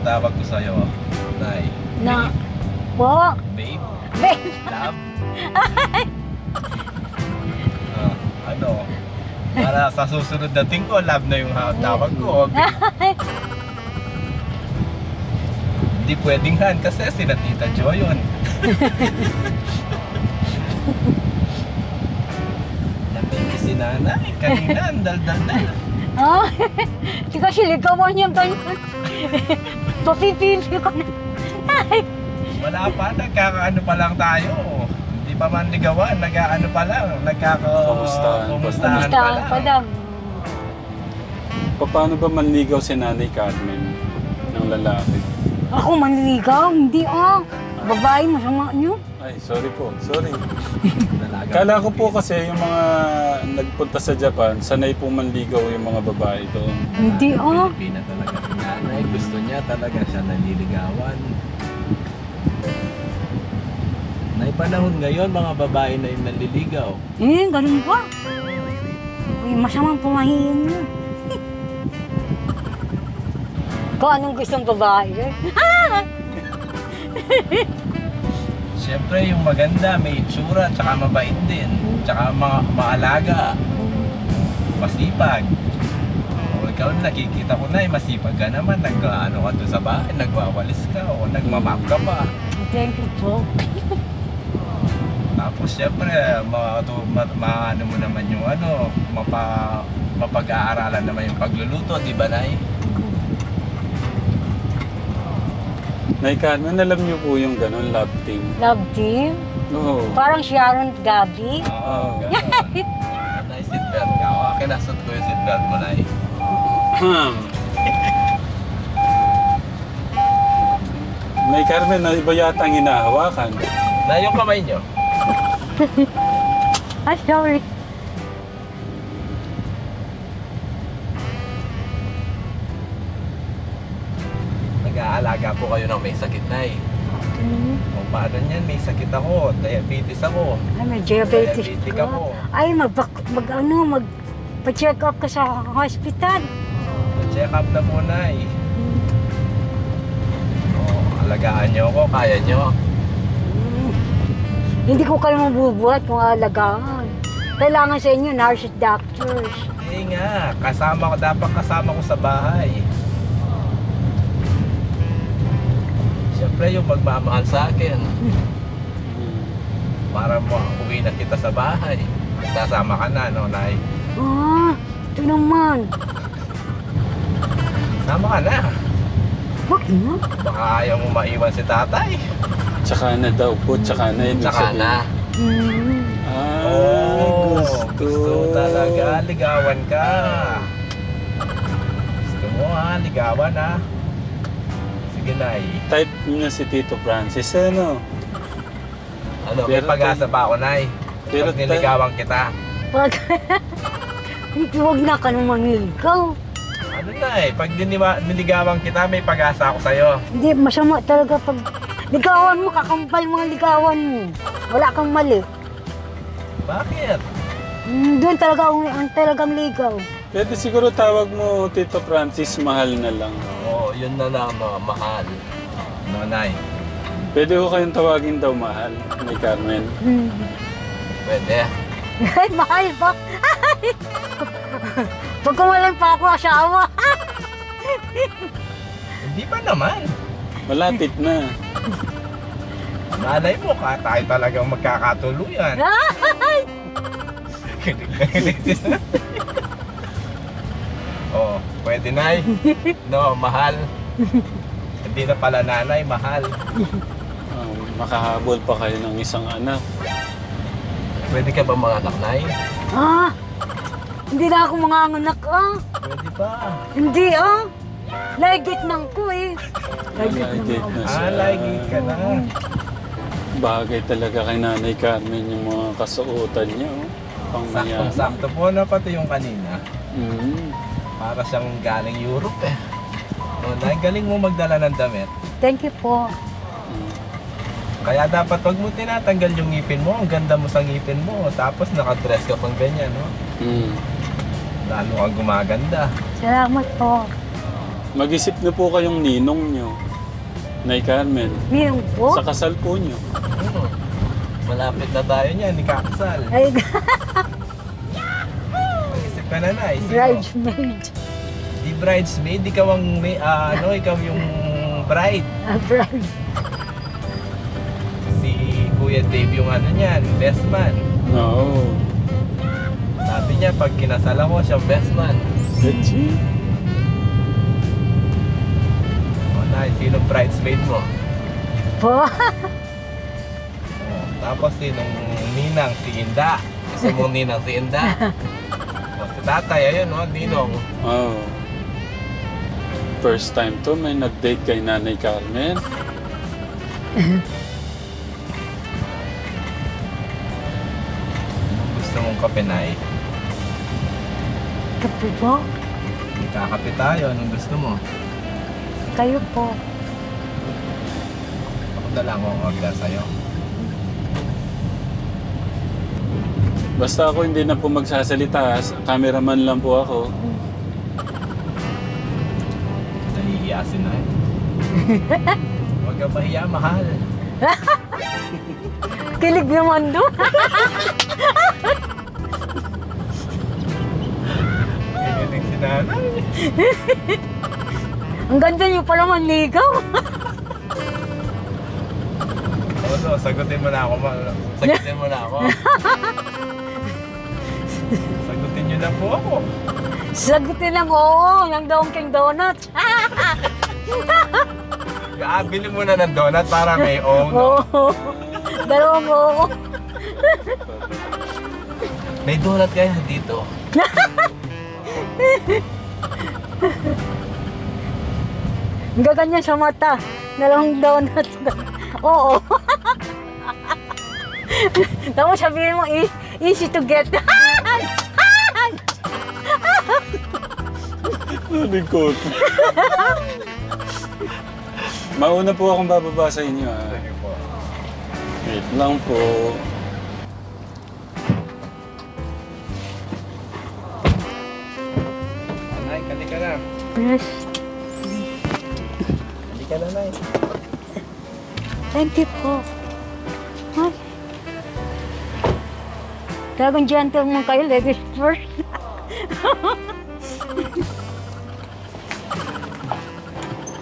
tawag ko sa'yo, Nay? Na? Po? Babe? Babe? Love? Ano? Para sa susunod na ko, love na yung tawag ko. Hindi pwedeng Han kasi sina Tita Jo yun. Napindi si nanay, kanina ang daldal na. Ah, di kasi ligawan niya ganyan. Papipili ko na. Wala pa, nagkakaano pa lang tayo. Hindi pa man ligawan, nag-ano pa lang, kumustahan pa lang. Paano ba manligaw si Nanay Carmen ng lalaki? Ako manligaw? Hindi Babae, masama niyo. Ay, sorry po, sorry. Kala ko po kasi yung mga nagpunta sa Japan, sanay po manligaw yung mga babae doon. Hindi Pilipina talaga si nanay, gusto niya talaga siya nanliligawan. May panahon ngayon, mga babae na yung nanliligaw. Ganun ba? Uy, masamang pumahiin niyo. Kung anong gustong babae. Siyempre yung maganda, may itsura, tsaka mabait din. Tsaka maalaga. Masipag. O ikaw nakikita ko na masipag ka naman. Nag-ano ka doon sa bahay, nagwawalis ka o nagmamap ka pa. Thank you po. Tapos siyempre, ano mo naman yung mapag-aaralan naman yung pagluluto, di ba, Nay? Nay Carmen, alam niyo po yung gano'n, love team? Love team? Oo. Parang Sharon Gabi? Oo, gano'n. Nay, seatbelt ka. Kinasot ko yung seatbelt mo, Nay. Nay Carmen, na iba yata ang hinahawakan. Nay, yung kamay nyo. Sorry. Nag-aalaga po kayo ng may sakit, Nay. Kung paano niyan, may sakit ako, diabetes ako. Ay, may diabetes Diabetic ka. ako. Ay, magpa-check up ka sa hospital. Check up na po, Nay. Alagaan niyo ako, kaya niyo. Hindi ko kayo mabubuhat kung alagaan. Kailangan sa inyo, nurse at doctors. Hindi nga, dapat kasama ko sa bahay. Siyempre yung magmamahal sa akin. Para uwi na kita sa bahay. Sasama ka na, no, Nay? Ito naman. Sama ka na. Bakit na? Baka ayaw mo maiwan si tatay. Tsaka na daw po, tsaka na yun. Tsaka na. Gusto talaga, ligawan ka. Gusto mo ligawan Sige, Nay. Type niya si Tito Francis, ano? May pag-asa ba ako, Nay? Pero Pag niligawan kita. Huwag na ka naman ligaw. Ano, Nay? Pag niligawan kita, may pag-asa ako sa'yo. Hindi, masama talaga pag ligawan mo, kakampal mga ligawan mo. Wala kang mali. Bakit? Doon talaga ang talagang ligaw. Pwede siguro tawag mo Tito Francis, mahal na lang. Oo, yun na lang, mahal. No, Nay? Pwede ko kayong tawagin daw mahal, Nay Carmen. Pwede. Ay, mahal ba? Pag kumalan pa ako, asawa. Hindi pa naman. Malapit na. Malay mo ka, tayo talagang magkakatuluyan. Pwede, Nay. No, mahal. Hindi na pala nanay, mahal. Makahabol pa kayo ng isang anak. Pwede ka ba mga anak, Nay? Hindi na ako mga anak, Pwede pa. Hindi, Laigit nang ko, Laigit na siya. Laigit ka na. Bagay talaga kay Nanay Carmen yung mga kasuotan niya, pangmayaman. Saktong-sakto po na pati yung kanina. Para siyang galing Europe, Nay, galing mo magdala ng damit. Thank you po. Kaya dapat wag mo tinatanggal yung ngipin mo. Ang ganda mo sa ngipin mo. Tapos nakadress ka pang ganyan, no? Lalo kang gumaganda. Salamat po. Mag-isip na po kayong ninong nyo. Nay Carmen. Niyong po? Sa kasal po nyo. Malapit na tayo niyan, ni Kakasal. Ay, Mag-isip ka na na, isip mo. bridesmaid. Di bridesmaid, ikaw ang ikaw yung bride. Bride. Si Kuya Dave yung niyan, best man. No. Sabi niya, pag kinasal ako, siya best man. Legit. O na, sino bridesmaid mo? Po. Tapos sinong ninang, si Inda. Gusto mong ninang si Inda. O, si tatay, ayun o, ninong. Oh. First time to, may nag-date kay Nanay Carmen. Gusto mong kape, Nay? Kapo po. Magkakape tayo, anong gusto mo? Kayo po. Ako na lang ang order sa'yo. Basta ako hindi na po magsasalita. Cameraman lang po ako. Nahihiyasin na eh. Huwag ka mahiya, mahal. Kilig naman doon. Kinilig si nanay. Ang ganda niyo pala manligaw. Oo, sagutin mo na ako. Sagutin mo na ako. Sagutin niyo na po ako. Sagutin lang oo, ng Dunkin' Donuts. Bili mo na ng donut para may no? Oo. Dalawang oo. May donut kaya dito. Ang gaganyan sa mata. Dalawang donuts. Oo. Tapos sabihin mo, easy to get. Likot. Mauna po akong bababa sa inyo. Sige po. Wait lang po. Nay, kali ka na. Yes. Kali ka na, Nay. Thank you po. Ay. Talagang gentleman kayo, ladies first.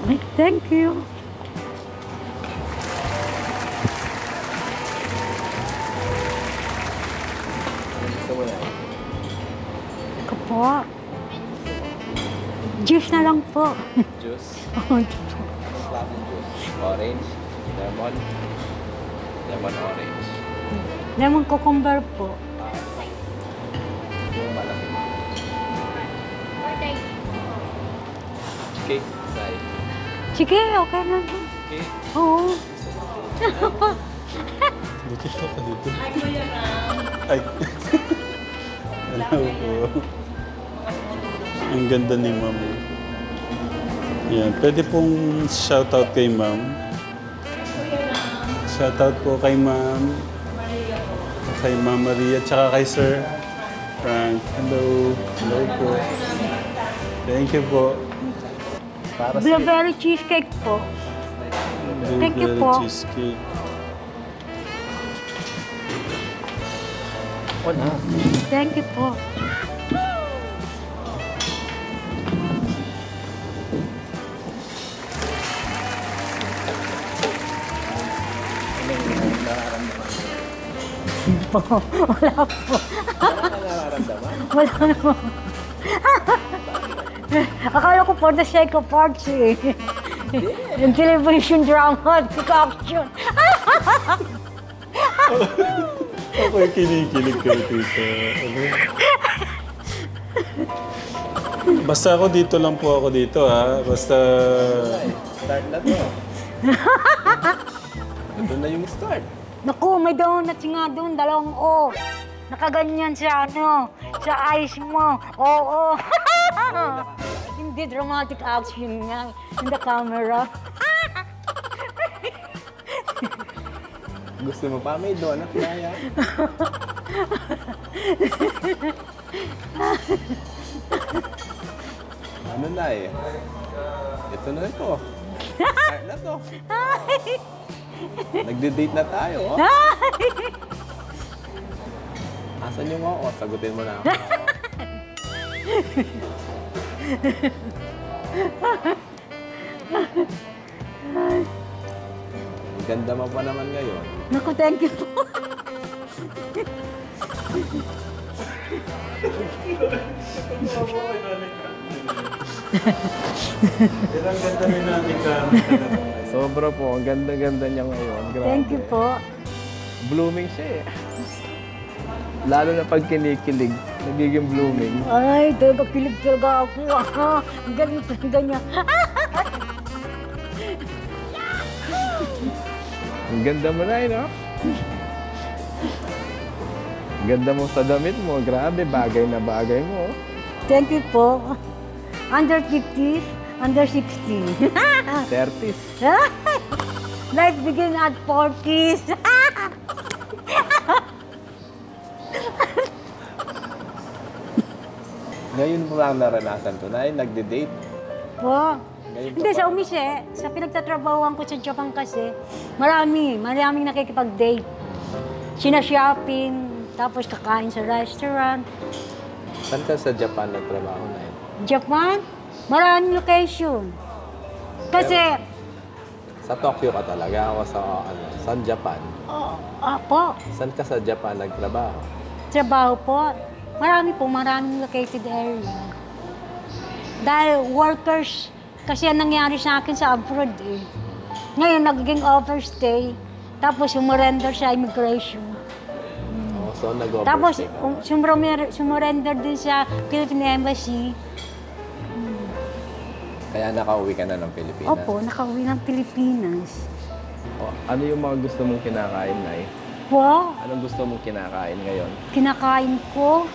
Ay, thank you. Gusto mo na. Ito po. Juice na lang po. Juice. Oh, Classic juice. Orange. Lemon. Lemon orange. lemon cucumber po. Yung malaki. Cake. Side. Sige, okay na. Cake. Oo. Dito siya ka dito. Ay. Hello po. Ang ganda ni Ma'am. Yan. Pwede pong shoutout kay Ma'am. Shoutout po kay Ma'am. Kay Ma'am Maria. Tsaka kay Sir Frank. Hello. Hello po. Thank you po. Para sa Blueberry cheesecake po. Thank you po. Cheesecake. Wala. Thank you po. Wala po. Nararamdaman? Wala naman. Akala ko for the sake of arts eh. Yung television drama, action. Ako'y kinikilig kayo, tita. Basta ako dito lang po ako dito, ha? Basta... Start na to. Ito na yung start. Naku, may donuts nga doon, dalawang O. Nakaganyan sa sa eyes mo. Oo. Hindi dramatic action nga in the camera. Gusto mo pa? May donut na yan. Ano na eh? Ito na ito. Start na to. Nagde-date na tayo, oh. Asan yung oo? Sagutin mo na ako. Ang ganda mo pa naman ngayon. Naku, thank you po. Pero ang ganda rin natin ka. Sobra po. Ang ganda-ganda niya ngayon. Grabe. Thank you po. Blooming siya eh. Lalo na pag kinikilig, nagiging blooming. Ay, talaga pilig talaga ako. Ang galing talaga niya. Ang ganda mo na eh, no? Ang ganda mo sa damit mo. Grabe, bagay na bagay mo. Thank you po. Under 50s, under 60. 30s. Life begin at 40s. Ngayon mo lang naranasan to na nagde-date. Po. Ngayon Hindi, pa sa ba? umise, sa pinagtatrabahoan ko sa Japan kasi, maraming nakikipag-date. Sina-shopping, tapos kakain sa restaurant. Saan ka sa Japan nagtrabaho na yun? Japan, maraming location. Kasi, Sa Tokyo ka talaga o sa saan Japan? po, Saan ka sa Japan nagtrabaho? trabaho po, maraming located area. Dahil workers, kasi ang nangyari sa akin sa abroad eh. Ngayon, nagiging overstay, tapos sumurrender sa immigration. Oh, so nag-overstay Tapos, ka. sumurrender din sa Philippine Embassy. Kaya nakauwi ka na ng Pilipinas. Opo, nakauwi ng Pilipinas. Oh, ano yung mga gusto mong kinakain, Nay? Po, Anong gusto mong kinakain ngayon? kinakain ko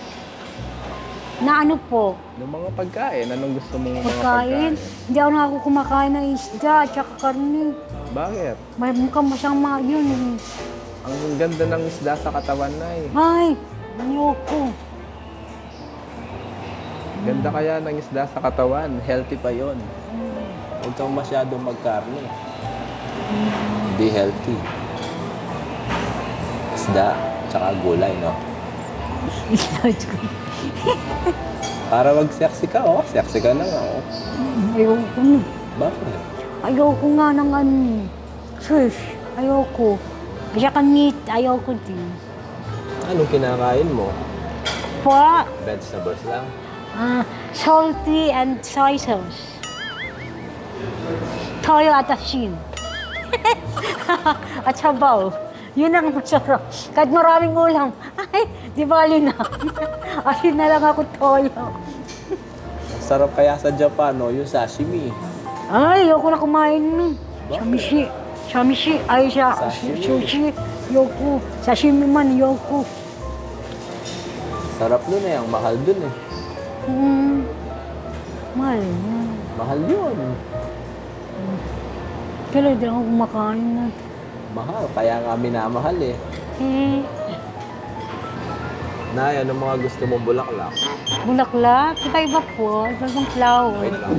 na ano po, Yung mga pagkain, anong gusto mong mga pagkain. Hindi ako kumakain ng isda at saka karne. Bakit? May mukhang masama yun eh. Ang ganda ng isda sa katawan, Nay. Ay, ayoko. Ganda kaya ng isda sa katawan. Healthy pa yon. Huwag kang masyadong magkarne. Hindi healthy. Isda, tsaka gulay, no? Para wag sexy ka, oh. Sexy ka na nga, oh. Ayoko na. Bakit? Ayoko nga ng ano, fish. Ayoko. At saka meat, ayoko din. Anong kinakain mo? Po, Vegetables lang? salty and soy sauce. Toyo at asin. At sabaw. Yun ang masarap. Kahit maraming ulam, ay, di bali na. Asin na lang ako toyo. Sarap kaya sa Japan, no? Yung sashimi. Ay, ayoko na kumain nun. Samishi. Samishi. Ay, Sashimi. sushi. Ayoko. Sashimi man, ayoko. Sarap nun eh. Ang mahal dun eh. Mahal. Mahal yun. Kaya di ako kumakain nun. Mahal. Kaya nga minamahal eh. Nay, anong mga gusto mong bulaklak? Bulaklak. Iba-iba po. Ibang flower. Wait lang.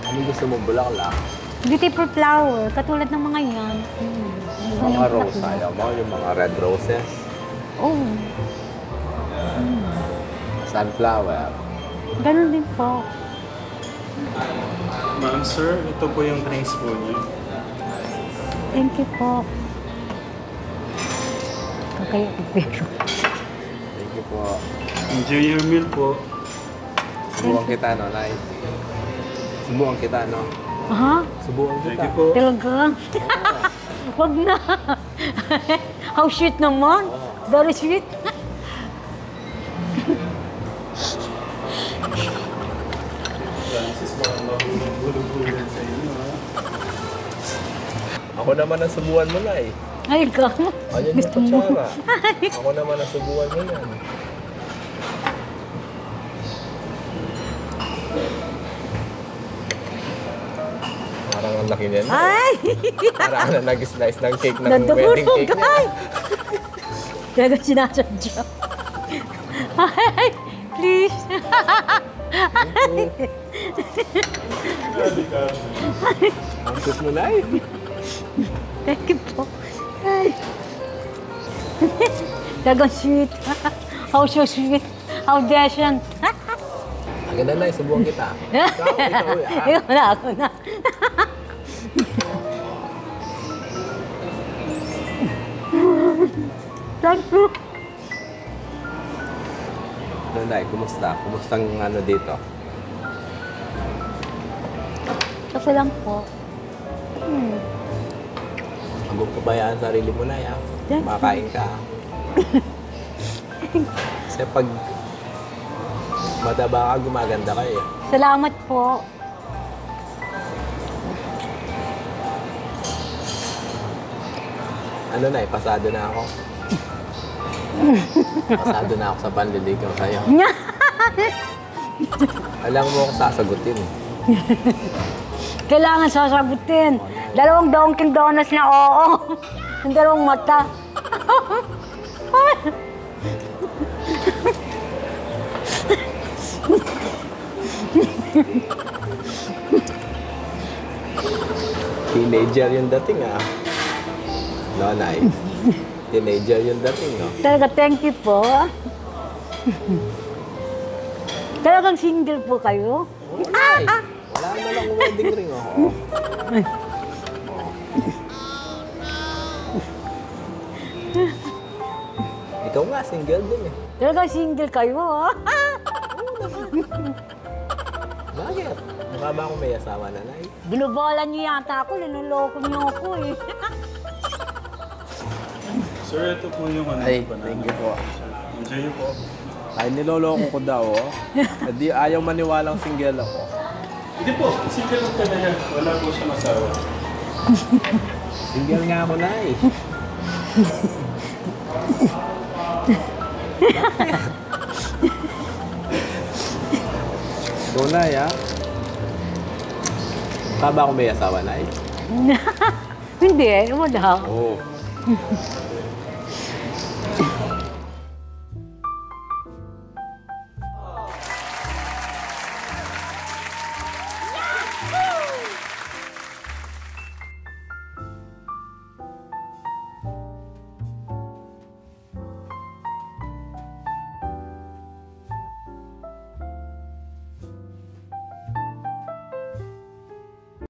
Anong gusto mong bulaklak? Beautiful flower. Katulad ng mga yan. Mga rose, ayaw mo? Yung mga red roses? Oh, Sunflower. ganun din po. Ma'am, sir, ito po yung drinks po niyo. Thank you po. Kaya pero. Thank you po. Enjoy your meal po. Subukan kita, no, Nay? Subukan kita, no? Ha? Subukan Thank kita. you po. Talaga? Wag na. How sweet naman. Very sweet. Francis, baka mahulog-hulog sa inyo, ha? Ako naman ang subuan mo, Nay. Ay, ikaw. Ayan yung Gusto mo. kutsara. Ako naman ang subuan mo yan. Parang ang laki niyan. Ay! Parang na nag-slice ng cake ng Nadurog, wedding cake niya. ay! Kaya sinasadya. Ay, please. Ang cute mo, Nay. Thank you po. Ay. Talagang sweet. How so sweet. How decent. Ang ganda, Nay. Subukan kita. Ikaw, Ikaw na, ako na. Thank you. Ano, Nay? Kumusta? Kumustang ano dito? Okay lang po. Huwag mong pabayaan ang sarili mo, Nay. Yeah. Makakain ka. Kasi pag mataba ka, gumaganda ka eh. Salamat po. Ano, Nay? Pasado na ako. Pasado na ako sa panliligaw sa'yo. Alam mo kung sasagutin. Kailangan sasagutin. 2 Dunkin Donuts na oo. Ang 2 mata. Teenager yung dating ah. No, Nay. Teenager yung dating, no? Talaga, thank you po. Talagang single po kayo? Nay, wala naman akong wedding ring ako. Ikaw nga, single din eh. Talagang single kayo, ha? Bakit? Mukha ba akong may asawa na, Nay? Binubola niyo yata ako, linuloko niyo ako eh. Sir, ito po yung ano. Ay, banana. thank you po. Enjoy niyo po. Ay, niloloko ko daw, oh. Hindi, ayaw maniwalang single ako. Hindi po, single lang talaga. Wala po siyang asawa. Single nga ako, Nay. Ikaw, Nay, ah. Mukha ba akong may asawa, Nay? Hindi, wala. Oo.